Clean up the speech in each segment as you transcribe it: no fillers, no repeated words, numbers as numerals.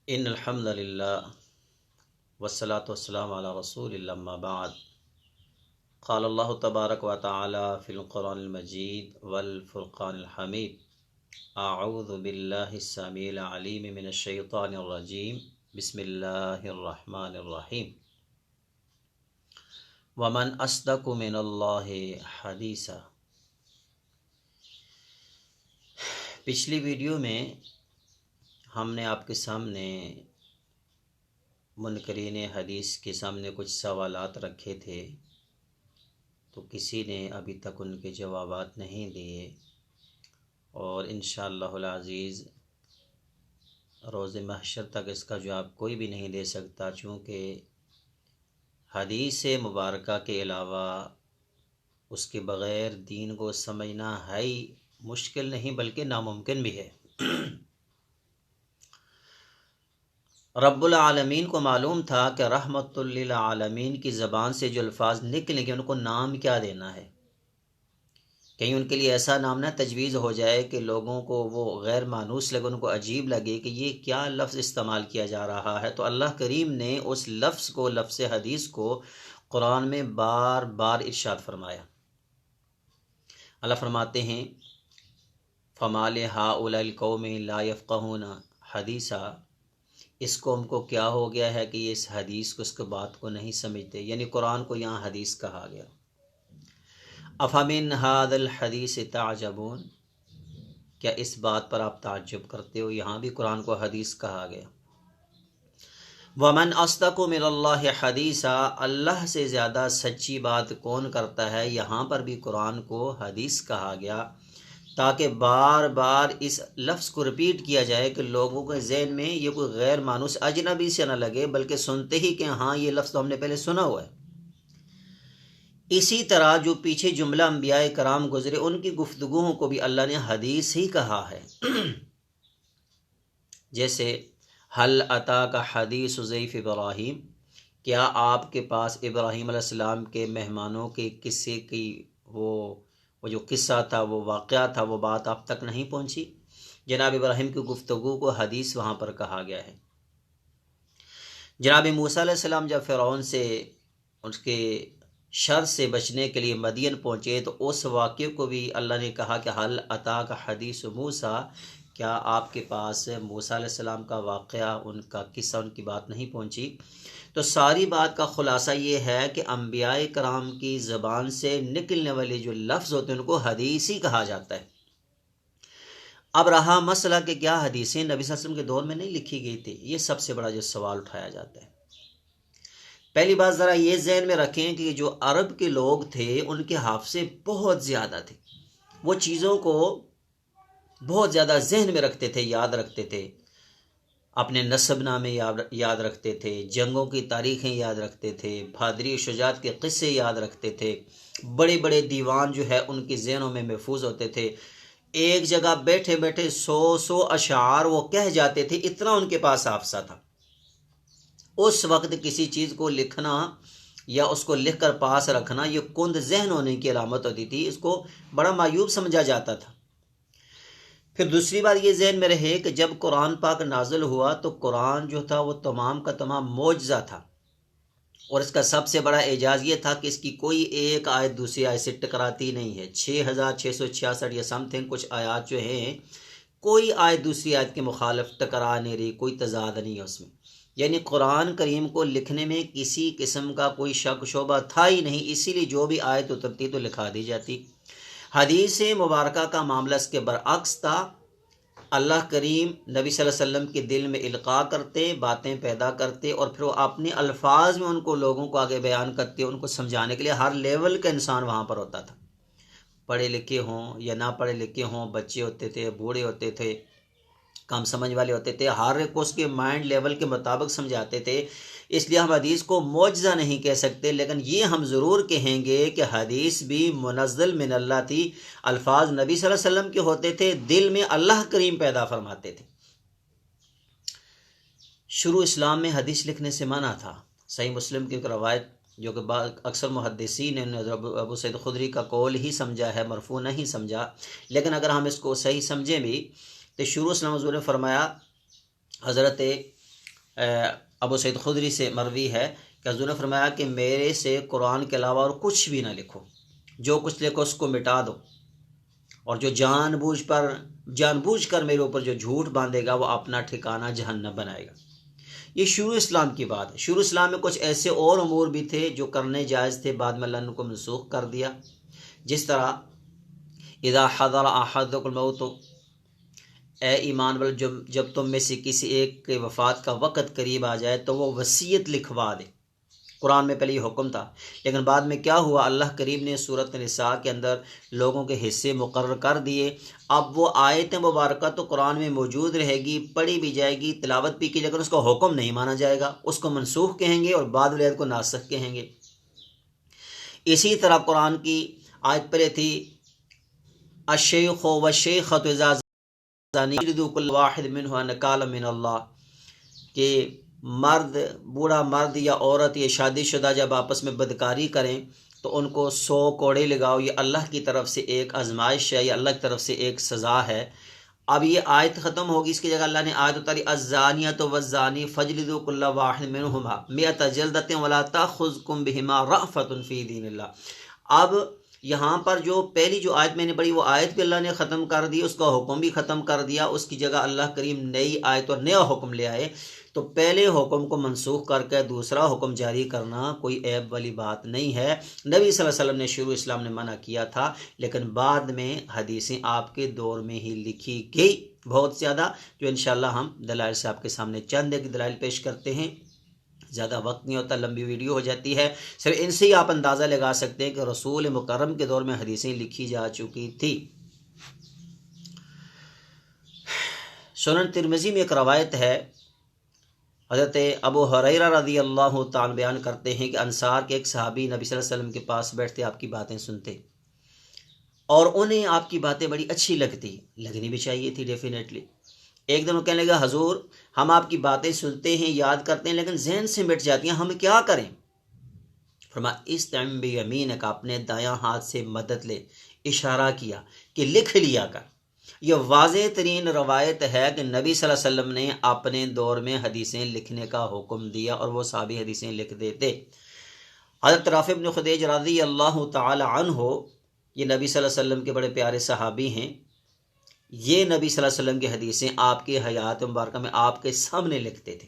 ان الحمد للہ والصلاة والسلام علی رسول اللہ اما بعد قال اللہ تبارک و تعالی فی القرآن المجید والفرقان الحمید اعوذ باللہ السمیع العلیم من الشیطان الرجیم بسم اللہ الرحمن الرحیم ومن اصدق من اللہ حدیثا۔ پچھلی ویڈیو میں ہم نے آپ کے سامنے منکرین حدیث کے سامنے کچھ سوالات رکھے تھے، تو کسی نے ابھی تک ان کے جوابات نہیں دیے، اور انشاءاللہ العزیز روز محشر تک اس کا جواب کوئی بھی نہیں دے سکتا، چونکہ حدیث مبارکہ کے علاوہ اس کے بغیر دین کو سمجھنا ہے ہی مشکل نہیں بلکہ ناممکن بھی ہے۔ رب العالمین کو معلوم تھا کہ رحمت للعالمین کی زبان سے جو الفاظ نکلیں گے ان کو نام کیا دینا ہے، کہیں ان کے لیے ایسا نام نہ تجویز ہو جائے کہ لوگوں کو وہ غیر مانوس لگے، ان کو عجیب لگے کہ یہ کیا لفظ استعمال کیا جا رہا ہے۔ تو اللہ کریم نے اس لفظ کو، لفظ حدیث کو قرآن میں بار بار ارشاد فرمایا۔ اللہ فرماتے ہیں فَمَا لِهَٰؤُلَاءِ الْقَوْمِ لَا يَفْقَهُونَ حَدِيثًا، اس قوم کو کیا ہو گیا ہے کہ یہ اس حدیث کو، اس کے بات کو نہیں سمجھتے، یعنی قرآن کو یہاں حدیث کہا گیا۔ افمن هذا الحدیث تعجبون، کیا اس بات پر آپ تعجب کرتے ہو؟ یہاں بھی قرآن کو حدیث کہا گیا۔ ومن اصدق من اللہ حدیثا، اللہ سے زیادہ سچی بات کون کرتا ہے؟ یہاں پر بھی قرآن کو حدیث کہا گیا تاکہ بار بار اس لفظ کو ریپیٹ کیا جائے کہ لوگوں کے ذہن میں یہ کوئی غیر مانوس اجنبی سے نہ لگے، بلکہ سنتے ہی کہ ہاں یہ لفظ تو ہم نے پہلے سنا ہوا ہے۔ اسی طرح جو پیچھے جملہ انبیاء کرام گزرے ان کی گفتگوؤں کو بھی اللہ نے حدیث ہی کہا ہے۔ جیسے حل اتاک حدیث ضیف ابراہیم، کیا آپ کے پاس ابراہیم علیہ السلام کے مہمانوں کے قصے کی وہ جو قصہ تھا، وہ واقعہ تھا، وہ بات آپ تک نہیں پہنچی؟ جناب ابراہیم کی گفتگو کو حدیث وہاں پر کہا گیا ہے۔ جناب موسیٰ علیہ السلام جب فرعون سے اس کے شر سے بچنے کے لیے مدین پہنچے تو اس واقعے کو بھی اللہ نے کہا کہ حل اتاک حدیث موسیٰ، کیا آپ کے پاس موسیٰ علیہ السلام کا واقعہ، ان کا قصہ، ان کی بات نہیں پہنچی؟ تو ساری بات کا خلاصہ یہ ہے کہ انبیاء کرام کی زبان سے نکلنے والے جو لفظ ہوتے ہیں ان کو حدیث ہی کہا جاتا ہے۔ اب رہا مسئلہ کہ کیا حدیثیں نبی صلی اللہ علیہ وسلم کے دور میں نہیں لکھی گئی تھی، یہ سب سے بڑا جو سوال اٹھایا جاتا ہے۔ پہلی بات ذرا یہ ذہن میں رکھیں کہ جو عرب کے لوگ تھے ان کے حافظے بہت زیادہ تھے، وہ چیزوں کو بہت زیادہ ذہن میں رکھتے تھے، یاد رکھتے تھے، اپنے نسب نامے یاد رکھتے تھے، جنگوں کی تاریخیں یاد رکھتے تھے، بہادری و شجاعت کے قصے یاد رکھتے تھے، بڑے بڑے دیوان جو ہے ان کے ذہنوں میں محفوظ ہوتے تھے، ایک جگہ بیٹھے بیٹھے 100 اشعار وہ کہہ جاتے تھے، اتنا ان کے پاس حافظہ تھا۔ اس وقت کسی چیز کو لکھنا یا اس کو لکھ کر پاس رکھنا یہ کند ذہن ہونے کی علامت ہوتی تھی، اس کو بڑا معیوب سمجھا جاتا تھا۔ پھر دوسری بات یہ ذہن میں رہے کہ جب قرآن پاک نازل ہوا تو قرآن جو تھا وہ تمام کا تمام معجزہ تھا، اور اس کا سب سے بڑا اعجاز یہ تھا کہ اس کی کوئی ایک آیت دوسری آیت سے ٹکراتی نہیں ہے۔ 6666 یا سم تھنگ کچھ آیات جو ہیں، کوئی آیت دوسری آیت کے مخالف ٹکرا نہیں رہی، کوئی تضاد نہیں ہے اس میں، یعنی قرآن کریم کو لکھنے میں کسی قسم کا کوئی شک شبہ تھا ہی نہیں، اسی لیے جو بھی آیت اترتی تو لکھا دی جاتی۔ حدیث مبارکہ کا معاملہ اس کے برعکس تھا، اللہ کریم نبی صلی اللہ علیہ وسلم کے دل میں القاء کرتے، باتیں پیدا کرتے، اور پھر وہ اپنے الفاظ میں ان کو لوگوں کو آگے بیان کرتے، ان کو سمجھانے کے لیے ہر لیول کا انسان وہاں پر ہوتا تھا، پڑھے لکھے ہوں یا نہ پڑھے لکھے ہوں، بچے ہوتے تھے، بوڑھے ہوتے تھے، کم سمجھ والے ہوتے تھے، ہر ایک کو اس کے مائنڈ لیول کے مطابق سمجھاتے تھے۔ اس لیے ہم حدیث کو معجزہ نہیں کہہ سکتے، لیکن یہ ہم ضرور کہیں گے کہ حدیث بھی منزل من اللہ تھی، الفاظ نبی صلی اللہ علیہ وسلم کے ہوتے تھے، دل میں اللہ کریم پیدا فرماتے تھے۔ شروع اسلام میں حدیث لکھنے سے منع تھا۔ صحیح مسلم کی ایک روایت جو کہ اکثر محدثین نے ابو سعید خدری کا قول ہی سمجھا ہے، مرفوع نہیں سمجھا، لیکن اگر ہم اس کو صحیح سمجھیں بھی تو شروع اسلام حضور نے فرمایا، حضرت ابو سعید خدری سے مروی ہے کہ حضور نے فرمایا کہ میرے سے قرآن کے علاوہ اور کچھ بھی نہ لکھو، جو کچھ لکھو اس کو مٹا دو، اور جو جان بوجھ کر میرے اوپر جو جھوٹ باندھے گا وہ اپنا ٹھکانہ جہنم بنائے گا۔ یہ شروع اسلام کی بات ہے۔ شروع اسلام میں کچھ ایسے اور امور بھی تھے جو کرنے جائز تھے، بعد میں اللہ نے ان کو منسوخ کر دیا، جس طرح اذا حضر احدکم الموت، اے ایمان والو جب تم میں سے کسی ایک کے وفات کا وقت قریب آ جائے تو وہ وصیت لکھوا دے۔ قرآن میں پہلے یہ حکم تھا، لیکن بعد میں کیا ہوا، اللہ کریم نے سورۃ نساء کے اندر لوگوں کے حصے مقرر کر دیے۔ اب وہ آیت مبارکہ تو قرآن میں موجود رہے گی، پڑھی بھی جائے گی، تلاوت بھی کی جائے گی، لیکن اس کا حکم نہیں مانا جائے گا، اس کو منسوخ کہیں گے اور بعد والی آیت کو ناسخ کہیں گے۔ اسی طرح قرآن کی آیت پہلے تھی الشیخ والشیخۃ اذا زنیا یجلدوا کل واحد منہما نکالا من اللہ، کہ بوڑھا مرد یا عورت یا شادی شدہ جب آپس میں بدکاری کریں تو ان کو 100 کوڑے لگاؤ، یہ اللہ کی طرف سے ایک آزمائش ہے، یہ اللہ کی طرف سے ایک سزا ہے۔ اب یہ آیت ختم ہوگی، اس کی جگہ اللہ نے آیت اتاری الزانیۃ والزانی فاجلدوا کل واحد منہما 100 جلدۃ ولا تأخذکم بہما رأفۃ فی دین اللہ۔ اب یہاں پر جو پہلی جو آیت میں نے پڑھی وہ آیت بھی اللہ نے ختم کر دی، اس کا حکم بھی ختم کر دیا، اس کی جگہ اللہ کریم نئی آیت اور نیا حکم لے آئے۔ تو پہلے حکم کو منسوخ کر کے دوسرا حکم جاری کرنا کوئی عیب والی بات نہیں ہے۔ نبی صلی اللہ علیہ وسلم نے شروع اسلام نے منع کیا تھا، لیکن بعد میں حدیثیں آپ کے دور میں ہی لکھی گئی بہت زیادہ، جو انشاءاللہ ہم دلائل سے آپ کے سامنے چند ایک دلائل پیش کرتے ہیں۔ زیادہ وقت نہیں ہوتا، لمبی ویڈیو ہو جاتی ہے، صرف ان سے ہی آپ اندازہ لگا سکتے ہیں کہ رسول مکرم کے دور میں حدیثیں لکھی جا چکی تھی۔ سنن ترمذی میں ایک روایت ہے، حضرت ابو ہریرہ رضی اللہ تعالیٰ بیان کرتے ہیں کہ انصار کے ایک صحابی نبی صلی اللہ علیہ وسلم کے پاس بیٹھتے، آپ کی باتیں سنتے، اور انہیں آپ کی باتیں بڑی اچھی لگنی بھی چاہیے تھی ڈیفینیٹلی۔ ایک دن وہ کہنے لگا حضور ہم آپ کی باتیں سنتے ہیں، یاد کرتے ہیں، لیکن ذہن سے مٹ جاتی ہیں، ہم کیا کریں؟ فرمایا استعن بیمینک، اپنے دایاں ہاتھ سے مدد لے، اشارہ کیا کہ لکھ لیا کر۔ یہ واضح ترین روایت ہے کہ نبی صلی اللہ علیہ وسلم نے اپنے دور میں حدیثیں لکھنے کا حکم دیا اور وہ صحابی حدیثیں لکھ دیتے۔ حضرت رافع بن خدیج رضی اللہ تعالی عنہ، یہ نبی صلی اللہ علیہ وسلم کے بڑے پیارے صحابی ہیں، یہ نبی صلی اللہ علیہ وسلم کی حدیثیں آپ کے حیات مبارکہ میں آپ کے سامنے لکھتے تھے۔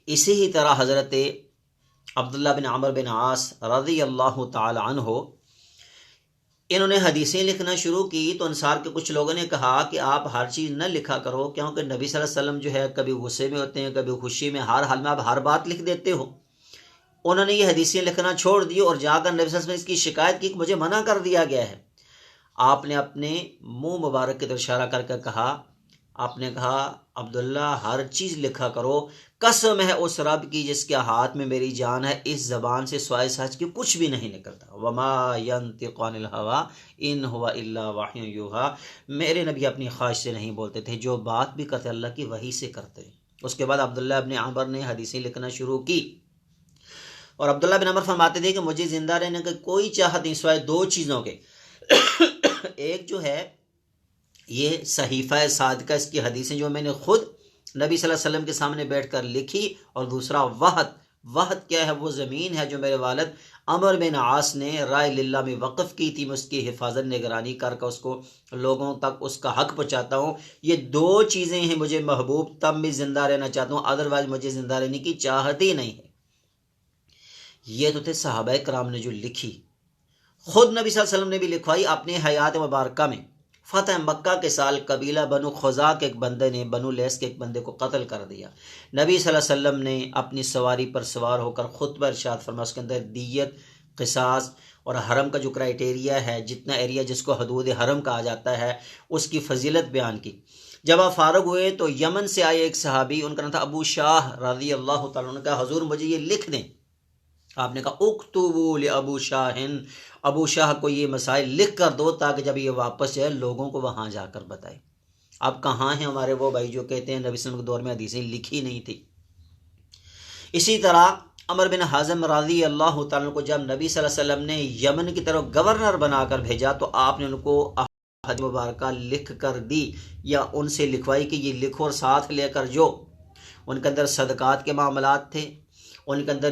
اسی ہی طرح حضرت عبداللہ بن عمر بن عاص رضی اللہ تعالی عنہ، انہوں نے حدیثیں لکھنا شروع کی تو انصار کے کچھ لوگوں نے کہا کہ آپ ہر چیز نہ لکھا کرو، کیونکہ نبی صلی اللہ علیہ وسلم جو ہے کبھی غصے میں ہوتے ہیں، کبھی خوشی میں، ہر حال میں آپ ہر بات لکھ دیتے ہو۔ انہوں نے یہ حدیثیں لکھنا چھوڑ دی اور جا کر نبی صلی اللہ علیہ وسلم نے اس کی شکایت کی کہ مجھے منع کر دیا گیا ہے۔ آپ نے اپنے منہ مبارک کی طرف اشارہ کر کے کہا، آپ نے کہا عبداللہ ہر چیز لکھا کرو، قسم ہے اس رب کی جس کے ہاتھ میں میری جان ہے، اس زبان سے سوائے سچ کے کچھ بھی نہیں نکلتا۔ وما ينطق عن الهوى ان هو الا وحی یوحى، میرے نبی اپنی خواہش سے نہیں بولتے تھے، جو بات بھی کرتے اللہ کی وحی سے کرتے۔ اس کے بعد عبداللہ ابن عمر نے حدیثیں لکھنا شروع کی، اور عبداللہ بن عمر فرماتے تھے کہ مجھے زندہ رہنے کی کوئی چاہت نہیں سوائے 2 چیزوں کے، ایک جو ہے یہ صحیفہ صادقہ، اس کی حدیثیں جو میں نے خود نبی صلی اللہ علیہ وسلم کے سامنے بیٹھ کر لکھی، اور دوسرا وحد کیا ہے، وہ زمین ہے جو میرے والد عمر بن عاص نے رائے للہ میں وقف کی تھی، میں اس کی حفاظت نگرانی کر کے اس کو لوگوں تک اس کا حق پہنچاتا ہوں۔ یہ 2 چیزیں ہیں مجھے محبوب، تب میں زندہ رہنا چاہتا ہوں، ادروائز مجھے زندہ رہنے کی چاہت ہی نہیں ہے۔ یہ تو تھے صحابہ کرام نے جو لکھی، خود نبی صلی اللہ علیہ وسلم نے بھی لکھوائی اپنے حیات مبارکہ میں۔ فتح مکہ کے سال قبیلہ بنو خزاع کے ایک بندے نے بنو لیس کے ایک بندے کو قتل کر دیا۔ نبی صلی اللہ علیہ وسلم نے اپنی سواری پر سوار ہو کر خطبہ ارشاد فرمایا، اس کے اندر دیت، قصاص اور حرم کا جو کرائٹیریا ہے، جتنا ایریا جس کو حدود حرم کہا جاتا ہے، اس کی فضیلت بیان کی۔ جب آپ فارغ ہوئے تو یمن سے آئے ایک صحابی، ان کا نام تھا ابو شاہ رضی اللہ تعالیٰ عنہ، نے کہا حضور مجھے یہ لکھ دیں۔ آپ نے کہا اکتبوا لابو شاہ، ابو شاہ کو یہ مسائل لکھ کر دو تاکہ جب یہ واپس جائے لوگوں کو وہاں جا کر بتائے۔ اب کہاں ہیں ہمارے وہ بھائی جو کہتے ہیں نبی صلی اللہ علیہ وسلم کے دور میں حدیثیں لکھی نہیں تھی۔ اسی طرح عمر بن حازم رضی اللہ تعالیٰ کو جب نبی صلی اللہ علیہ وسلم نے یمن کی طرف گورنر بنا کر بھیجا تو آپ نے ان کو احادیث مبارکہ لکھ کر دی، یا ان سے لکھوائی کہ یہ لکھو اور ساتھ لے کر جو ان کے اندر صدقات کے معاملات تھے، ان کے اندر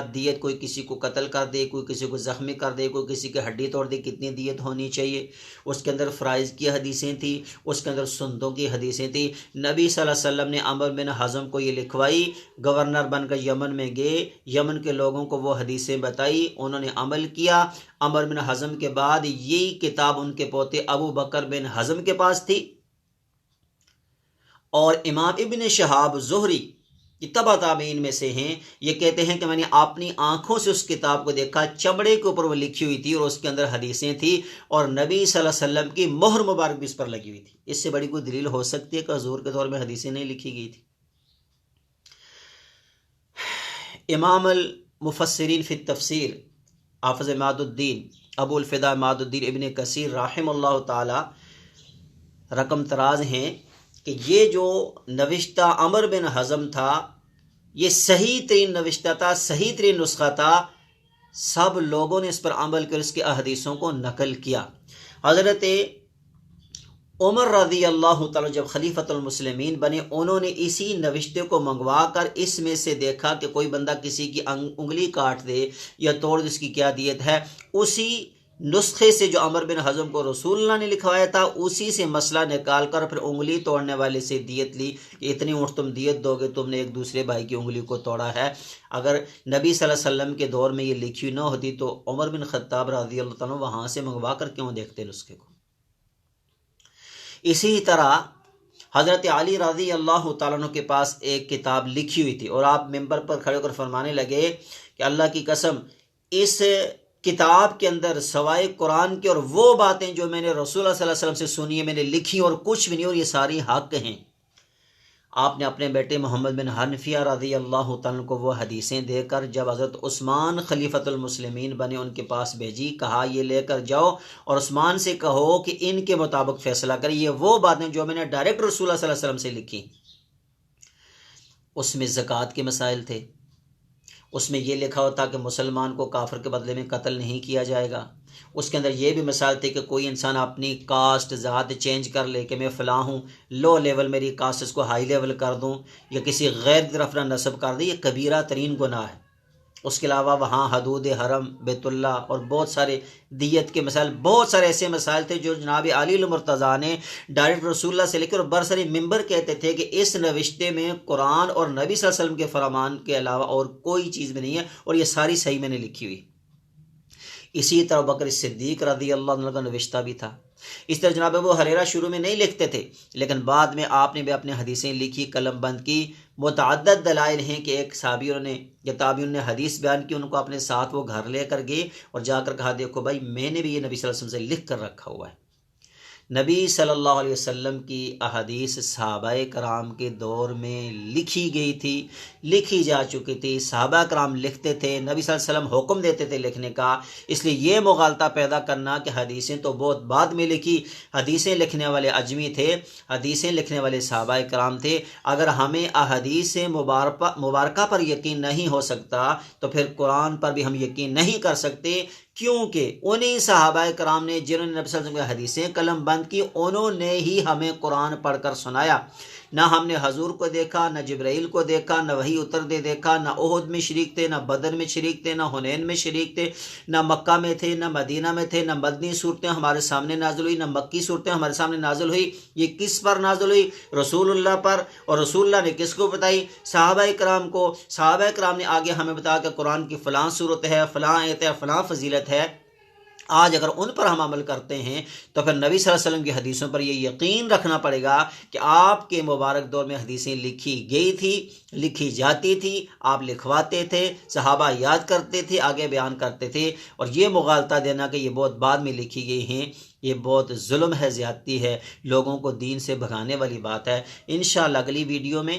دیت کوئی کسی کو قتل کر دے، کوئی کسی کو زخمی کر دے، کوئی کسی کی ہڈی توڑ دے، کتنی دیت ہونی چاہیے، اس کے اندر فرائض کی حدیثیں تھیں، اس کے اندر سنتوں کی حدیثیں تھیں۔ نبی صلی اللہ علیہ وسلم نے عمرو بن حزم کو یہ لکھوائی، گورنر بن کر یمن میں گئے، یمن کے لوگوں کو وہ حدیثیں بتائی، انہوں نے عمل کیا۔ عمرو بن حزم کے بعد یہی کتاب ان کے پوتے ابو بکر بن حزم کے پاس تھی، اور امام ابن شہاب زہری یہ تبع تابعین میں سے ہیں، یہ کہتے ہیں کہ میں نے اپنی آنکھوں سے اس کتاب کو دیکھا، چمڑے کے اوپر وہ لکھی ہوئی تھی اور اس کے اندر حدیثیں تھیں، اور نبی صلی اللہ علیہ وسلم کی مہر مبارک بھی اس پر لگی ہوئی تھی۔ اس سے بڑی کوئی دلیل ہو سکتی ہے کہ حضور کے دور میں حدیثیں نہیں لکھی گئی تھی؟ امام المفسرین فی التفسیر حافظ ماد الدین ابو الفدا ماد الدین ابن کثیر رحم اللہ تعالی رقم تراز ہیں کہ یہ جو نوشتہ عمرو بن حزم تھا یہ صحیح ترین نوشتہ تھا، صحیح ترین نسخہ تھا، سب لوگوں نے اس پر عمل کر اس کی احادیثوں کو نقل کیا۔ حضرت عمر رضی اللہ تعالی جب خلیفۃ المسلمین بنے، انہوں نے اسی نوشتے کو منگوا کر اس میں سے دیکھا کہ کوئی بندہ کسی کی انگلی کاٹ دے یا توڑ دے، اس کی کیا دیت ہے۔ اسی نسخے سے جو عمرو بن حزم کو رسول اللہ نے لکھوایا تھا، اسی سے مسئلہ نکال کر پھر انگلی توڑنے والے سے دیت لی کہ اتنی اونٹ تم دیت دو گے، تم نے ایک دوسرے بھائی کی انگلی کو توڑا ہے۔ اگر نبی صلی اللہ علیہ وسلم کے دور میں یہ لکھی نہ ہوتی تو عمر بن خطاب رضی اللہ تعالیٰ وہاں سے منگوا کر کیوں دیکھتے نسخے کو۔ اسی طرح حضرت علی رضی اللہ تعالیٰ عنہ کے پاس ایک کتاب لکھی ہوئی تھی، اور آپ ممبر پر کھڑے ہو کر فرمانے لگے کہ اللہ کی قسم اس کتاب کے اندر سوائے قرآن کے اور وہ باتیں جو میں نے رسول اللہ صلی اللہ علیہ وسلم سے سنی ہے میں نے لکھی اور کچھ بھی نہیں، اور یہ ساری حق ہیں۔ آپ نے اپنے بیٹے محمد بن حنفیہ رضی اللہ تعالیٰ کو وہ حدیثیں دے کر جب حضرت عثمان خلیفۃ المسلمین بنے ان کے پاس بھیجی، کہا یہ لے کر جاؤ اور عثمان سے کہو کہ ان کے مطابق فیصلہ کرے، یہ وہ باتیں جو میں نے ڈائریکٹ رسول اللہ صلی اللہ علیہ وسلم سے لکھی۔ اس میں زکوٰۃ کے مسائل تھے، اس میں یہ لکھا ہوتا کہ مسلمان کو کافر کے بدلے میں قتل نہیں کیا جائے گا۔ اس کے اندر یہ بھی مسائل تھے کہ کوئی انسان اپنی کاسٹ ذات چینج کر لے کہ میں فلاں ہوں، لو لیول میری کاسٹ، اس کو ہائی لیول کر دوں، یا کسی غیر کی طرف اپنا نسب کر دے، یہ کبیرہ ترین گناہ ہے۔ اس کے علاوہ وہاں حدود حرم، بیت اللہ اور بہت سارے دیت کے مسائل، بہت سارے ایسے مسائل تھے جو جناب علی المرتضیٰ نے ڈائریکٹ رسول اللہ سے لے کر، اور برسری ممبر کہتے تھے کہ اس نوشتے میں قرآن اور نبی صلی اللہ علیہ وسلم کے فرمان کے علاوہ اور کوئی چیز بھی نہیں ہے، اور یہ ساری صحیح میں نے لکھی ہوئی۔ اسی طرح بکر صدیق رضی اللہ عنہ کا نوشتہ بھی تھا۔ اس طرح جناب ابو ہریرہ شروع میں نہیں لکھتے تھے، لیکن بعد میں آپ نے بھی اپنے حدیثیں لکھی، قلم بند کی۔ متعدد دلائل ہیں کہ ایک صحابیوں نے یا تابعین نے حدیث بیان کی، ان کو اپنے ساتھ وہ گھر لے کر گئے اور جا کر کہا دیکھو بھائی میں نے بھی یہ نبی صلی اللہ علیہ وسلم سے لکھ کر رکھا ہوا ہے۔ نبی صلی اللہ علیہ وسلم کی احادیث صحابہ کرام کے دور میں لکھی گئی تھی، لکھی جا چکی تھی، صحابہ کرام لکھتے تھے، نبی صلی اللہ علیہ وسلم حکم دیتے تھے لکھنے کا۔ اس لیے یہ مغالطہ پیدا کرنا کہ حدیثیں تو بہت بعد میں لکھی، حدیثیں لکھنے والے اجمی تھے، حدیثیں لکھنے والے صحابہ کرام تھے۔ اگر ہمیں احادیث مبارکہ پر یقین نہیں ہو سکتا تو پھر قرآن پر بھی ہم یقین نہیں کر سکتے، کیونکہ انہی صحابہ کرام نے جنہوں نے نبی صلی اللہ علیہ وسلم کی حدیثیں قلم بند کی، انہوں نے ہی ہمیں قرآن پڑھ کر سنایا۔ نہ ہم نے حضور کو دیکھا، نہ جبرائیل کو دیکھا، نہ وحی اترتے دیکھا، نہ احد میں شریک تھے، نہ بدر میں شریک تھے، نہ حنین میں شریک تھے، نہ مکہ میں تھے، نہ مدینہ میں تھے، نہ مدنی صورتیں ہمارے سامنے نازل ہوئی، نہ مکی صورتیں ہمارے سامنے نازل ہوئی۔ یہ کس پر نازل ہوئی؟ رسول اللہ پر۔ اور رسول اللہ نے کس کو بتائی؟ صحابہ کرام کو۔ صحابہ کرام نے آگے ہمیں بتایا کہ قرآن کی فلاں صورت ہے، فلاں آیت ہے، فلاں فضیلت ہے۔ آج اگر ان پر ہم عمل کرتے ہیں تو پھر نبی صلی اللہ علیہ وسلم کی حدیثوں پر یہ یقین رکھنا پڑے گا کہ آپ کے مبارک دور میں حدیثیں لکھی گئی تھی، لکھی جاتی تھی، آپ لکھواتے تھے، صحابہ یاد کرتے تھے، آگے بیان کرتے تھے۔ اور یہ مغالطہ دینا کہ یہ بہت بعد میں لکھی گئی ہیں، یہ بہت ظلم ہے، زیادتی ہے، لوگوں کو دین سے بھگانے والی بات ہے۔ انشاءاللہ اگلی ویڈیو میں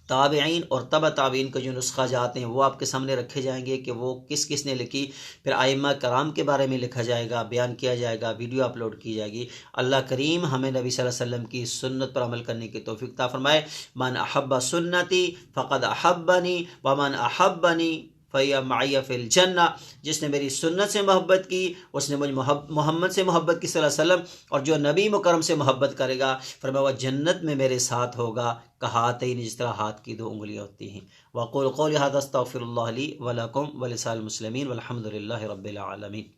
تابعین اور تبع تابعین کے جو نسخہ جات ہیں وہ آپ کے سامنے رکھے جائیں گے کہ وہ کس کس نے لکھی، پھر ائمہ کرام کے بارے میں لکھا جائے گا، بیان کیا جائے گا، ویڈیو اپلوڈ کی جائے گی۔ اللہ کریم ہمیں نبی صلی اللہ علیہ وسلم کی سنت پر عمل کرنے کی توفیق عطا فرمائے۔ من احب سنتی فقد احبنی ومن احبنی فَيَّ مَعِيَ فِي الْجَنَّةِ، جس نے میری سنت سے محبت کی اس نے مجھ محمد سے محبت کی صلی اللہ علیہ وسلم، اور جو نبی مکرم سے محبت کرے گا فرمایا وہ جنت میں میرے ساتھ ہوگا کہاتین، جس طرح ہاتھ کی 2 انگلیاں ہوتی ہیں۔ وَأَقُولُ قَوْلِي هَذَا أَسْتَغْفِرُ اللَّهَ لِي وَلَكُمْ وَلِسَائِرِ الْمُسْلِمِينَ وَالْحَمْدُ لِلَّهِ رَبِّ الْعَالَمِينَ۔